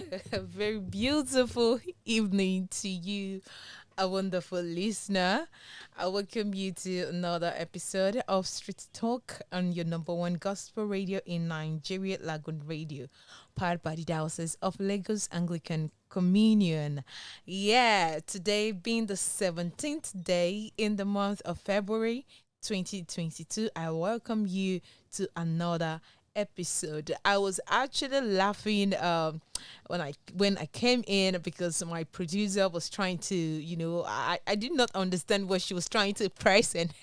A very beautiful evening to you, a wonderful listener. I welcome you to another episode of Street Talk on your number one gospel radio in Nigeria, Lagoon Radio, powered by the Diocese of Lagos Anglican Communion. Yeah, today being the 17th day in the month of February 2022, I welcome you to another episode. I was actually laughing when I came in because my producer was trying to, I did not understand what she was trying to press and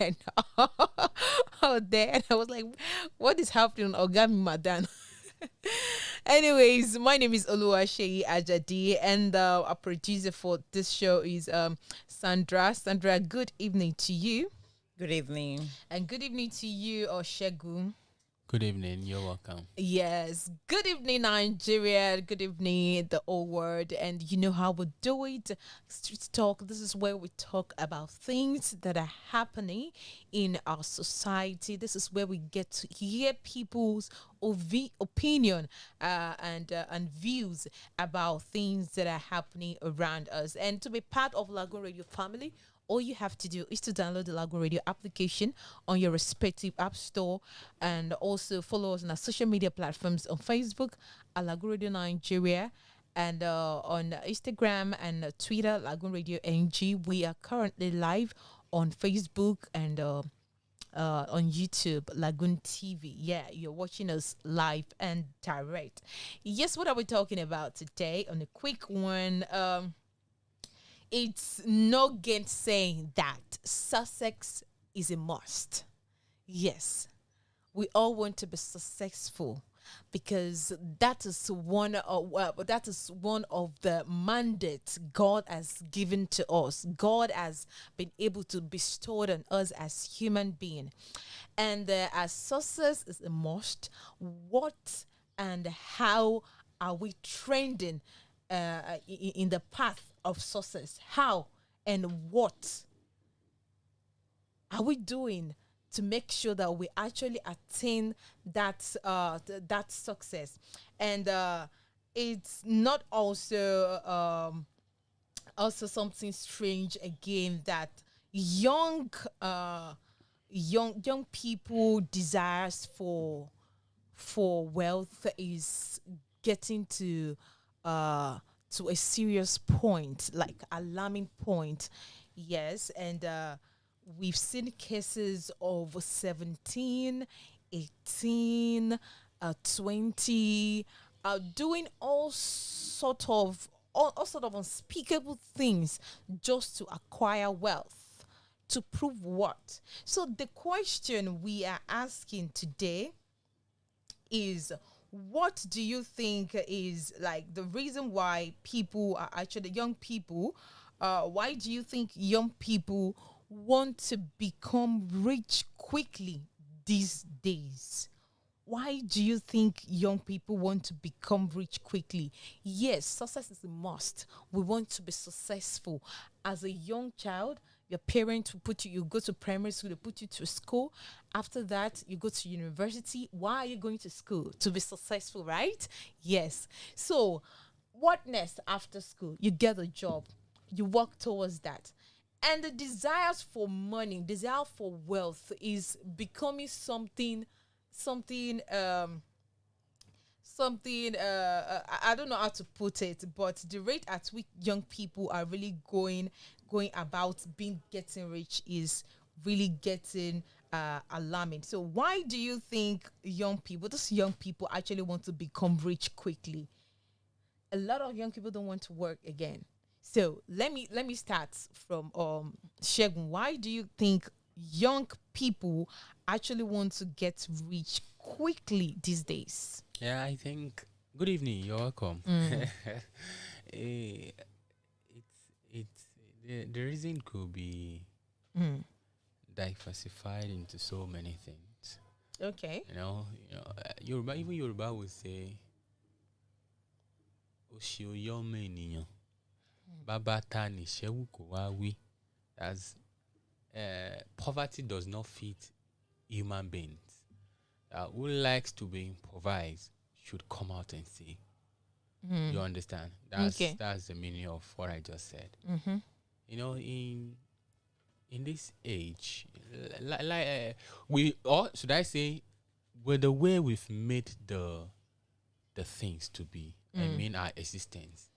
out there, and I was like, what is happening, Ogami Madan? Anyways, my name is Olumakaiye Ajadi, and our producer for this show is Sandra. Sandra, good evening to you. Good evening. And good evening to you, Oshegun. Good evening. You're welcome. Yes. Good evening, Nigeria. Good evening, the whole world. And you know how we do it. Street Talk. This is where we talk about things that are happening in our society. This is where we get to hear people's opinion and views about things that are happening around us. And to be part of Lagoon Radio family, all you have to do is to download the Lagoon Radio application on your respective app store, and also follow us on our social media platforms on Facebook at Lagoon Radio Nigeria, and on Instagram and Twitter, Lagoonradio.Ng. We are currently live on Facebook and on YouTube, LagoonTV. Yeah, you're watching us live and direct. Yes, what are we talking about today? On a quick one, it's no gainsaying that Sussex is a must. Yes, we all want to be successful because that is one of the mandates God has given to us. God has been able to bestow on us as human being, and as success is a must, what and how are we trending in the path of success? How and what are we doing to make sure that we actually attain that success? And it's not also something strange again that young people desires for wealth is getting to a serious point, like alarming point. Yes, and we've seen cases of 17, 18, 20, doing all sort of unspeakable things just to acquire wealth. To prove what? So the question we are asking today is, what do you think is like the reason why people are actually young people? Why do you think young people want to become rich quickly these days? Why do you think young people want to become rich quickly? Yes, success is a must. We want to be successful. As a young child, your parents will put you go to primary school, they put you to school. After that, you go to university. Why are you going to school? To be successful, right? Yes. So, what next after school? You get a job. You work towards that. And the desires for money, desire for wealth is becoming I don't know how to put it, but the rate at which young people are really going about getting rich is really getting alarming. So why do you think these young people actually want to become rich quickly? A lot of young people don't want to work again. So let me start from Shegun. Why do you think young people actually want to get rich quickly these days? Yeah, I think. Good evening. You're welcome. Eh, the reason could be diversified into so many things. Okay. Yoruba would say, "Oṣì ò yọ ọmọ ènìyàn, bàbá ta ni ṣẹ́wù kò wá wí." As poverty does not fit human beings. Who likes to be improvised should come out and say. You understand? That's the meaning of what I just said. You know, in this age, or should I say, with the way we've made the things to be, I mean our existence,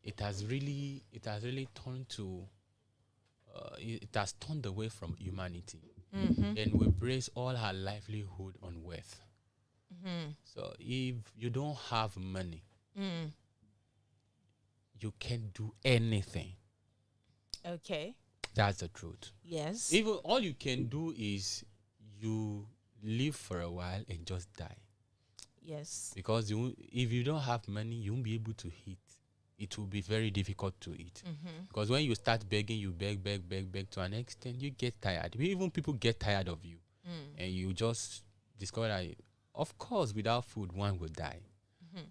it has really turned to it has turned away from humanity, and we base all our livelihood on wealth. So if you don't have money, you can't do anything. Okay. That's the truth. Yes. Even all you can do is you live for a while and just die. Yes. Because if you don't have money, you won't be able to eat. It will be very difficult to eat. Because when you start begging, you beg to an extent, you get tired. Even people get tired of you. And you just discover that, of course, without food, one will die.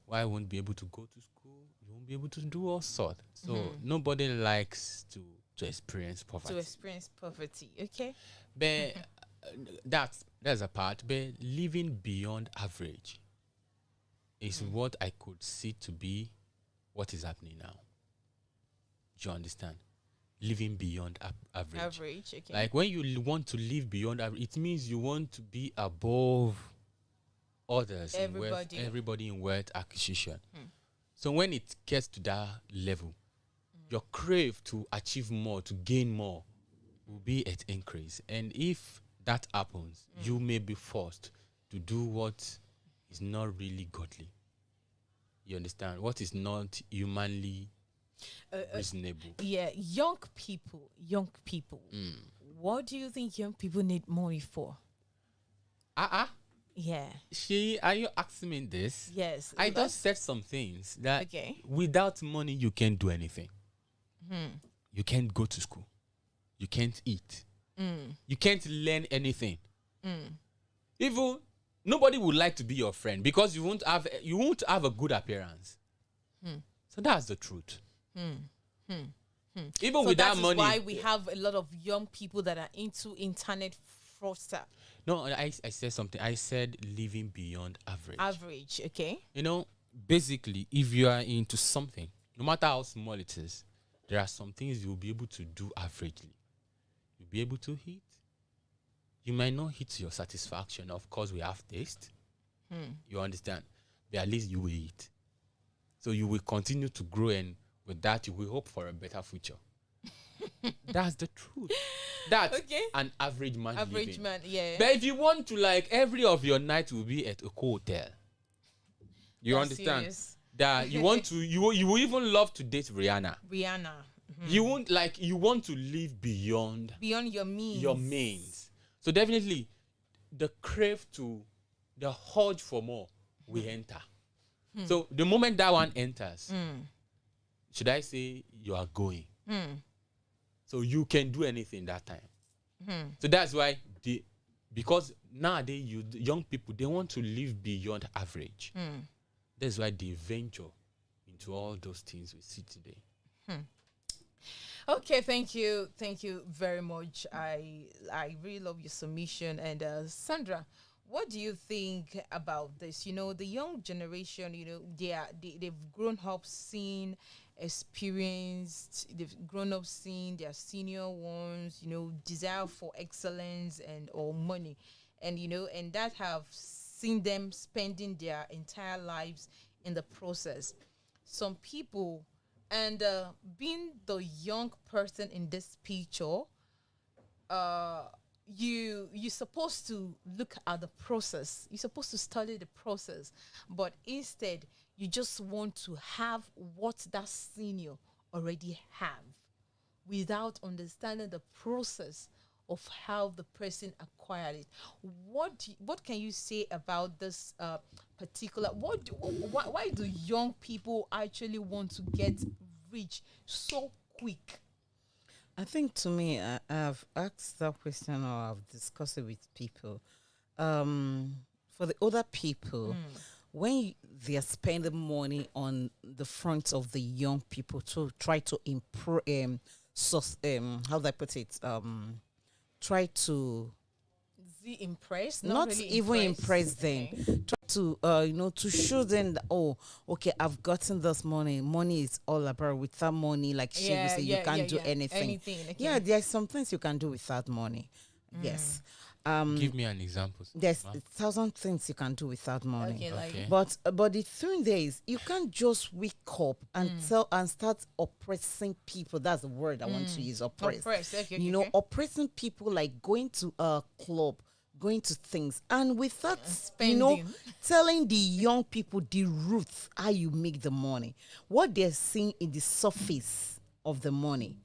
Why won't be able to go to school? You won't be able to do all sorts. So nobody likes to experience poverty. Okay. But that's a part. But living beyond average is what I could see to be what is happening now. Do you understand? Living beyond average. Okay. Like when you want to live beyond average, it means you want to be above others, everybody in wealth acquisition. So when it gets to that level, your crave to achieve more, to gain more, will be at increase. And if that happens, you may be forced to do what is not really godly. You understand? What is not humanly reasonable. Yeah, young people. What do you think young people need money for? Yeah. Are you asking me this? Yes. I just said some things that without money you can't do anything. You can't go to school. You can't eat. You can't learn anything. Even nobody would like to be your friend because you won't have a good appearance. So that's the truth. Even so without that money, is why we have a lot of young people that are into internet fraudster. No, I said something. I said living beyond average. Average, okay. You know, basically, if you are into something, no matter how small it is, there are some things you'll be able to do averagely. You'll be able to hit. You might not hit to your satisfaction. Of course, we have taste. You understand? But at least you will eat. So you will continue to grow, and with that, you will hope for a better future. That's the truth. That's an average man. Average man, yeah. But if you want to, like, every of your nights will be at a hotel. You understand? Serious. That you want to, you will even love to date Rihanna. You won't, like, you want to live beyond your means. Your means. So definitely, the crave to, the urge for more will enter. So the moment that one enters, should I say you are going? So you can do anything that time. So that's why because nowadays young people, they want to live beyond average. That's why they venture into all those things we see today. Okay, thank you very much. I really love your submission. And Sandra, what do you think about this? You know, the young generation, you know, they've grown up seeing, experienced, they've grown up seeing their senior ones, you know, desire for excellence or money, and you know, and that have seen them spending their entire lives in the process. Some people, and being the young person in this picture, you're supposed to look at the process. You're supposed to study the process, but instead you just want to have what that senior already have, without understanding the process of how the person acquired it. What can you say about this particular? Why do young people actually want to get rich so quick? I think, to me, I've asked that question, or I've discussed it with people. For the other people, when they are spending money on the front of the young people to try to improve, how do I put it? Try to impress, not really even impress them. Okay. Try to to show them that, oh, okay, I've gotten this money. Money is all about. Without money, like she would say, you can't do anything. Okay. Yeah, there's some things you can do without money. Yes. Give me an example. There's 1,000 things you can do without money. Okay, like But the thing there is, you can't just wake up and start oppressing people. That's the word I want to use. Oppress. Okay. Oppressing people, like going to a club, going to things, and without telling the young people the roots, how you make the money, what they're seeing in the surface of the money,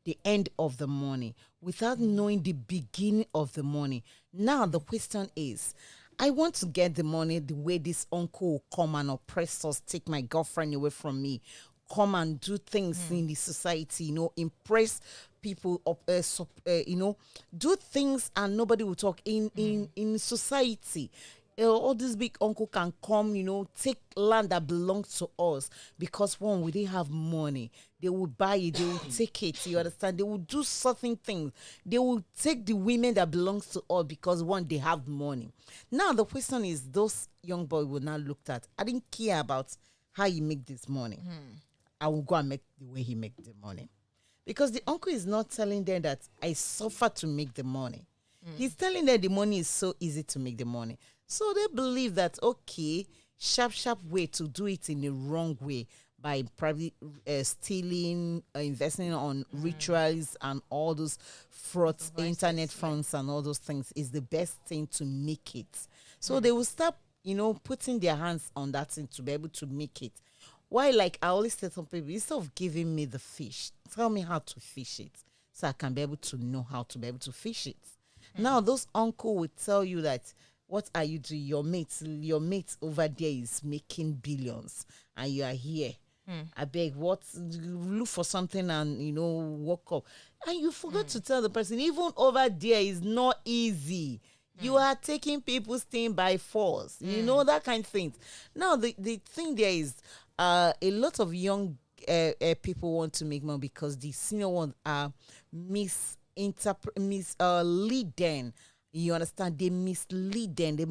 the end of the money, without knowing the beginning of the money. Now the question is, I want to get the money the way this uncle will come and oppress us, take my girlfriend away from me, come and do things in the society, impress people, do things and nobody will talk in society. All this big uncle can come, take land that belongs to us because we didn't have money. They will buy it, they will take it, you understand? They will do certain things. They will take the women that belongs to us because they have money. Now the question is, those young boys will now looked at, I didn't care about how you make this money. I will go and make the way he make the money. Because the uncle is not telling them that I suffer to make the money. He's telling them the money is so easy to make the money. So they believe that, okay, sharp way to do it in the wrong way by probably stealing, investing on rituals and all those frauds, internet fronts and all those things is the best thing to make it. So they will start, putting their hands on that thing to be able to make it. Why, like I always tell some people, instead of giving me the fish, tell me how to fish it so I can be able to know how to be able to fish it. Now, those uncle will tell you that, what are you doing? Your mate over there is making billions and you are here. I beg, look for something and, walk up. And you forgot to tell the person, even over there is not easy. You are taking people's thing by force. That kind of thing. Now, the thing there is, a lot of young people want to make money because the senior ones are mislead them. You understand? They mislead them. They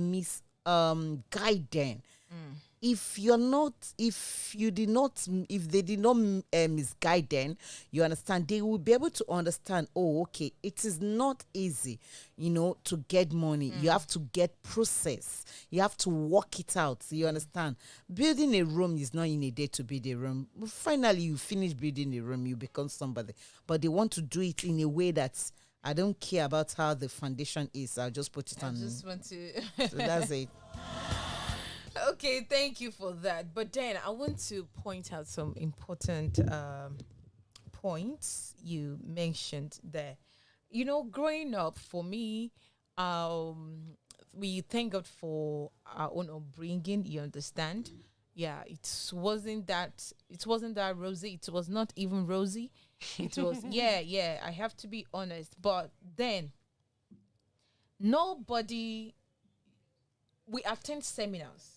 guide them. If they did not misguide them, you understand, they will be able to understand, oh, okay, it is not easy, to get money. You have to get process. You have to work it out. You understand? Building a room is not in a day to build a room. Finally, you finish building a room, you become somebody. But they want to do it in a way that I don't care about how the foundation is. I'll just put it on. I just want to. So that's it. Okay, thank you for that. But then I want to point out some important points you mentioned there. Growing up, for me, we thank God for our own upbringing. You understand? Yeah, it wasn't that rosy. It was not even rosy. It was yeah. I have to be honest. But then, we attend seminars.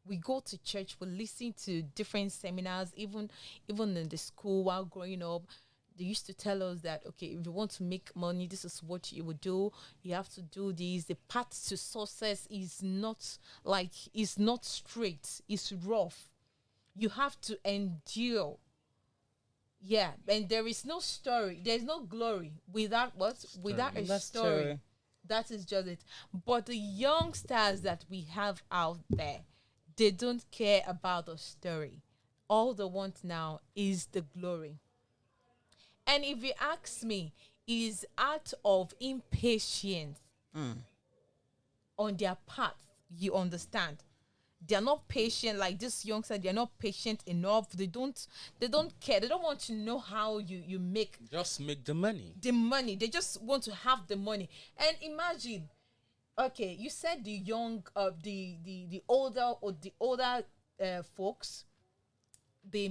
We go to church, we listen to different seminars, even in the school while growing up. They used to tell us that, okay, if you want to make money, this is what you would do. You have to do this. The path to success is not straight. It's rough. You have to endure. Yeah, and there is no story. There's no glory without what? Without a story. That is just it. But the youngsters that we have out there, they don't care about the story. All they want now is the glory. And if you ask me, is out of impatience on their part, you understand? They're not patient like this youngster. They're not patient enough. They don't care. They don't want to know how you make. Just make the money. The money. They just want to have the money. And imagine, okay, you said the young, the older folks, they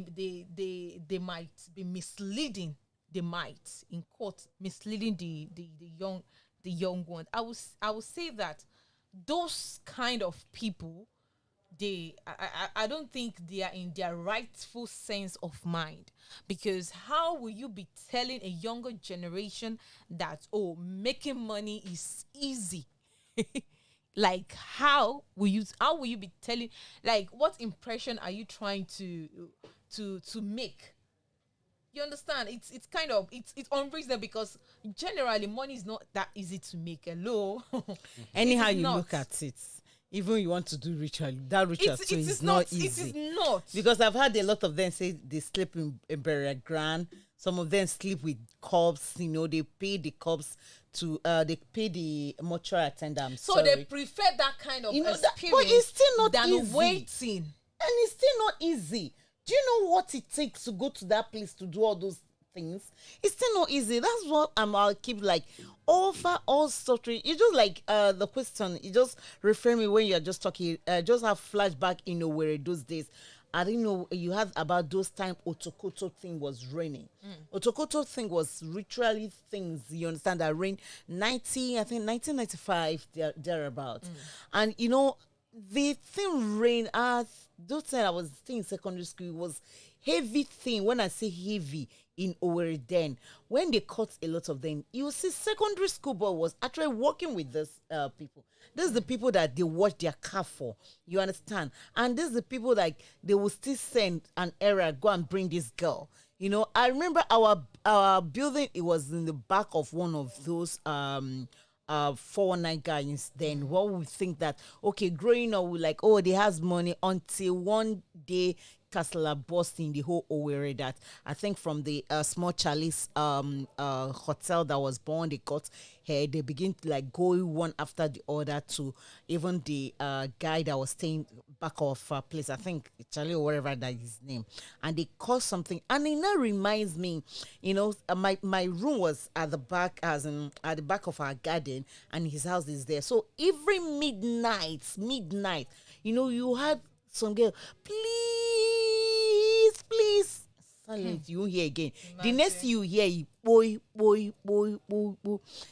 might be misleading. They might, in quote, misleading the young ones. I will say that those kind of people, I don't think they are in their rightful sense of mind, because how will you be telling a younger generation that, oh, making money is easy? Like, how will you be telling, like, what impression are you trying to make? You understand? It's kind of it's unreasonable, because generally money is not that easy to make. Hello. Anyhow you look at it, even you want to do ritual, that ritual too is not easy. It is not, because I've had a lot of them say they sleep in burial ground. Some of them sleep with corpse. They pay the corpse to they pay the mortuary attendant. So they prefer that kind of experience, but it's still not than easy. waiting. And it's still not easy. Do you know what it takes to go to that place to do all those things? It's still not easy. That's what I'll keep like over all story. You just like the question. You just refer me when you're just talking. Just have flashback in Owerri those days. I didn't know you had about those time Otokoto thing was raining. Otokoto thing was ritually things, you understand, that rained 1995 thereabouts. And the thing rained those time I was still in secondary school. It was heavy thing. When I say heavy in Owerri, then when they caught a lot of them, you see secondary school boy was actually working with these people. This is the people that they watch their car for. You understand? And this is the people like they will still send an error, go and bring this girl. I remember our building. It was in the back of one of those 419 guys. Then what we think that, okay, growing up, we like, oh, they has money, until one day Castle burst in the whole Owerri, that I think from the small Charlie's hotel that was born, they got here. They begin to like go one after the other to even the guy that was staying back of place, I think Charlie or whatever that is his name, and they caused something. And it now reminds me, my room was at the back, as in at the back of our garden, and his house is there. So every midnight, you had some girl, please, silence. You hear again. Imagine. The next you hear, boy.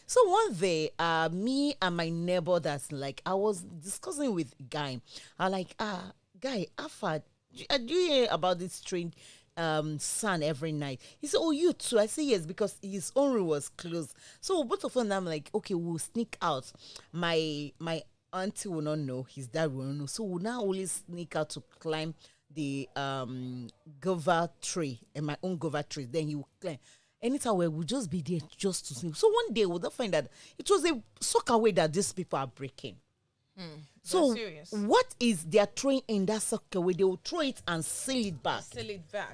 So one day, me and my neighbor, that's like, I was discussing with guy. I'm like, guy, Afad, do you hear about this train son every night? He said, oh, you too? I said, yes, because his own room was closed. So both of them, I'm like, okay, we'll sneak out. My auntie will not know, his dad will not know. So we'll now only sneak out to climb the guava tree, and my own guava tree. Then he will climb. Anytime we'll just be there just to see. So one day we'll find that it was a soccer way that these people are breaking. So what is their throwing in that soccer way? They will throw it and seal it back.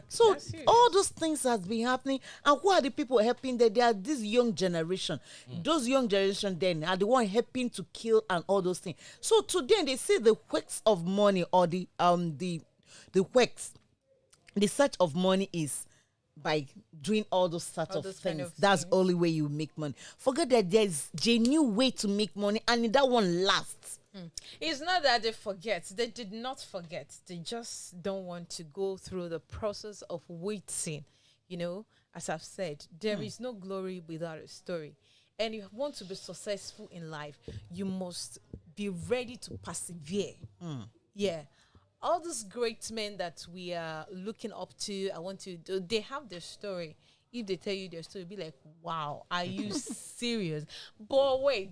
So all those things has been happening. And who are the people helping them? They are this young generation. Those young generation then are the one helping to kill and all those things. So today they say the quakes of money, or the quakes, the search of money is by doing all those sort of things. Kind of that's the only way you make money. Forget that there's genuine way to make money, and that one lasts. It's not that they forget. They did not forget. They just don't want to go through the process of waiting. As I've said, there is no glory without a story. And if you want to be successful in life, you must be ready to persevere. Yeah. All these great men that we are looking up to, they have their story. If they tell you their story, be like, wow, are you serious? But wait,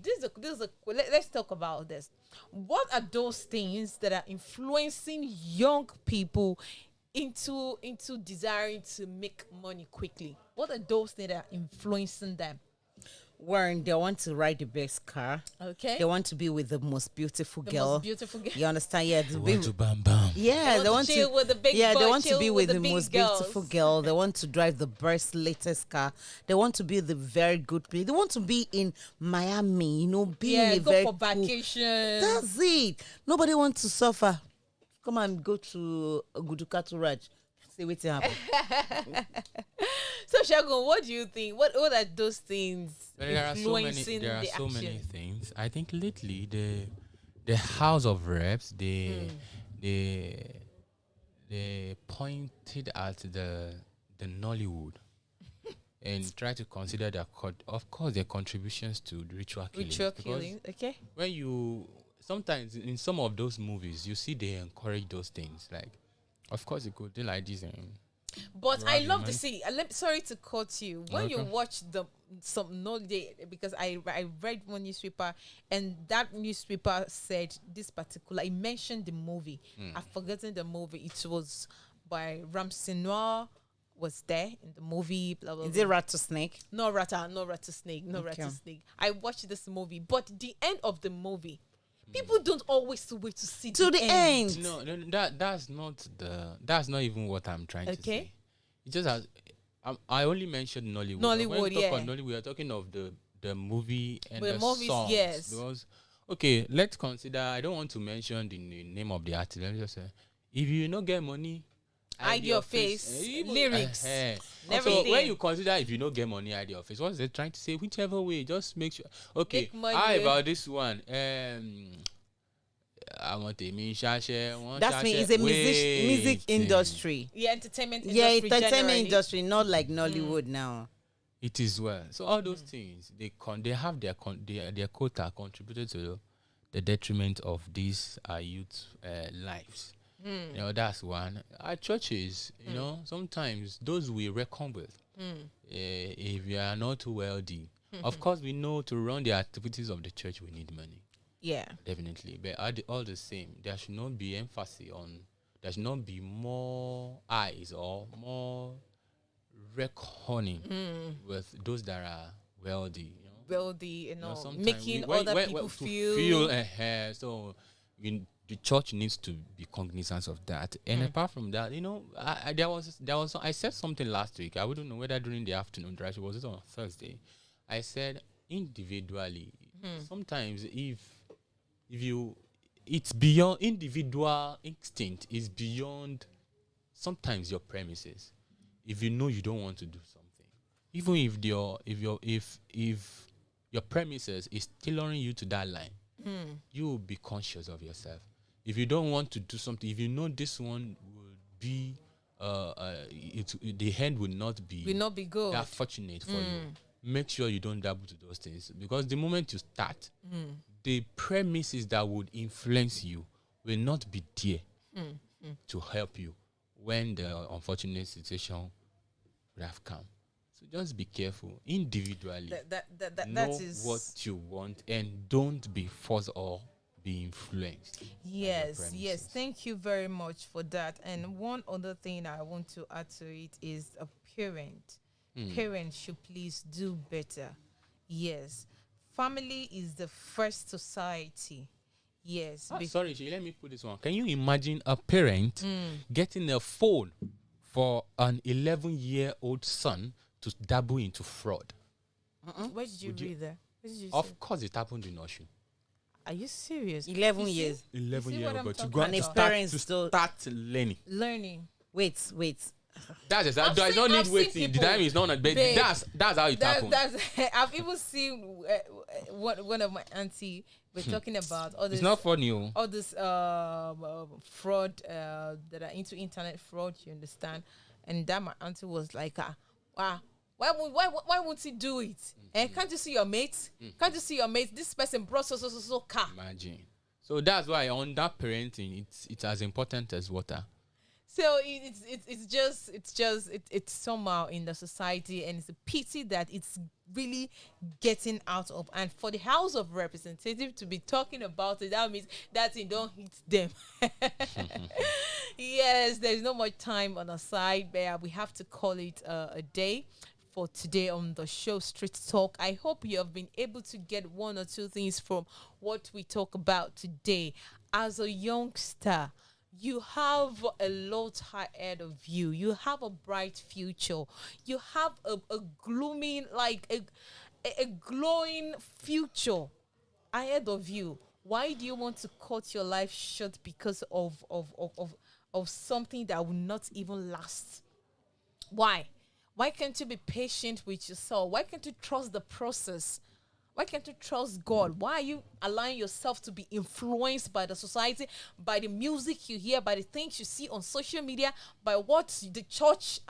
let's talk about this. What are those things that are influencing young people into desiring to make money quickly? What are those things that are influencing them? When they want to ride the best car, okay, they want to be with the most beautiful girl. You understand? Yeah, they want to bam bam. Yeah, they want to chill with the big boy. They want to be with the most girls. Beautiful girl. They want to drive the best latest car. They want to be the very good place. They want to be in Miami. Be in a go very for vacation. That's it. Nobody wants to suffer. Come and go to Gudukatu Raj. See what's happening. So Shagun, what do you think? What are those things influencing there are so many things. I think lately the House of Rev'd they pointed at the Nollywood and try to consider their contributions to the ritual killing. Okay. When you sometimes in some of those movies you see they encourage those things, like of course it could do like this. But I love to see. Sorry to cut you. When you watch some knowledge, because I read one newspaper, and that newspaper said this particular. It mentioned the movie. I've forgotten the movie. It was by Ramsey Noir. Was there in the movie? Blah, blah, Is blah. it rattlesnake? No rattlesnake. I watched this movie, but the end of the movie, people don't always wait to see to the end. No, that's not even what I'm trying to say. It just has. I only mentioned Nollywood. When we talk about Nollywood, we are talking of the movie and the movies, songs. Yes. Because, okay, let's consider. I don't want to mention the name of the artist. Let me just say, if you not get money, hide your face. Lyrics. So when you consider if you don't get money, hide your face. What's they trying to say? Whichever way, just make sure. Okay, how about this one? I want a That's me. It's a music industry. Yeah, entertainment industry, not like Nollywood now. It is well. So all those things they have their quota contributed to the detriment of these youth lives. That's one. Our churches, sometimes those we reckon with. If you are not wealthy, of course we know to run the activities of the church we need money. Yeah, definitely. But all the same, there should not be emphasis on. There should not be more eyes or more reckoning with those that are wealthy. Wealthy, making other people feel. So the church needs to be cognizant of that. And apart from that, I said something last week. I wouldn't know whether during the afternoon, or was it on Thursday. I said individually. Sometimes it's beyond individual instinct, is beyond sometimes your premises. If you know you don't want to do something, even if your premises is tailoring you to that line, you will be conscious of yourself. If you don't want to do something, if you know this one will be the end will not be good, that fortunate for you, make sure you don't dabble to those things, because the moment you start, the premises that would influence you will not be there to help you when the unfortunate situation would have come. So just be careful individually. Know what you want and don't be forced or be influenced. Yes. Thank you very much for that. And one other thing I want to add to it is a parent. Parents should please do better. Yes. Family is the first society. Yes. Sorry, let me put this one. Can you imagine a parent getting a phone for an 11-year-old son to dabble into fraud? Where did you read that? Of course, it happened in Osun. Are you serious? 11 years. 11 years old, to go and his parents to start learning. Wait. That's exactly. I don't need waiting. The time is not. That's how it happens. I've even seen one of my auntie. We're talking about all this. It's not funny. All this fraud that are into internet fraud. You understand? And that my auntie was like, wow. Why won't he do it? Can't you see your mates? Can't you see your mates? This person brought so car. Imagine. So that's why on that parenting, it's as important as water. So it's somehow in the society, and it's a pity that it's really getting out of. And for the House of Representatives to be talking about it, that means that it don't hit them. Yes, there's no more time on our side, but we have to call it a day for today on the show Street Talk. I hope you have been able to get one or two things from what we talk about today. As a youngster, you have a lot ahead of you. You have a bright future. You have a gloomy, a glowing future ahead of you. Why do you want to cut your life short because of something that will not even last? Why? Why can't you be patient with yourself? Why can't you trust the process? Why can't you trust God? Why are you allowing yourself to be influenced by the society, by the music you hear, by the things you see on social media, by what the church,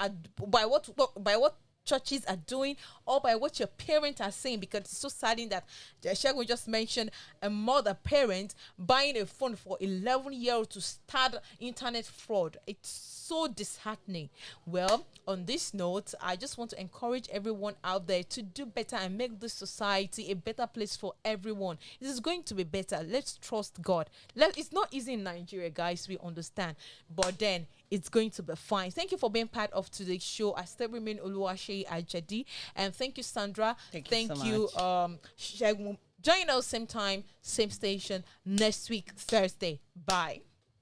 by what churches are doing, or by what your parents are saying, because it's so saddening that Shegun just mentioned a mother parent buying a phone for 11-year-old to start internet fraud. It's so disheartening. Well, on this note, I just want to encourage everyone out there to do better and make this society a better place for everyone. It is going to be better. Let's trust God. It's not easy in Nigeria, guys, we understand, but then it's going to be fine. Thank you for being part of today's show. I still remain Olumakaiye Ajadi, and thank you, Sandra. Thank you so much. Shegun. Join us same time, same station next week, Thursday. Bye.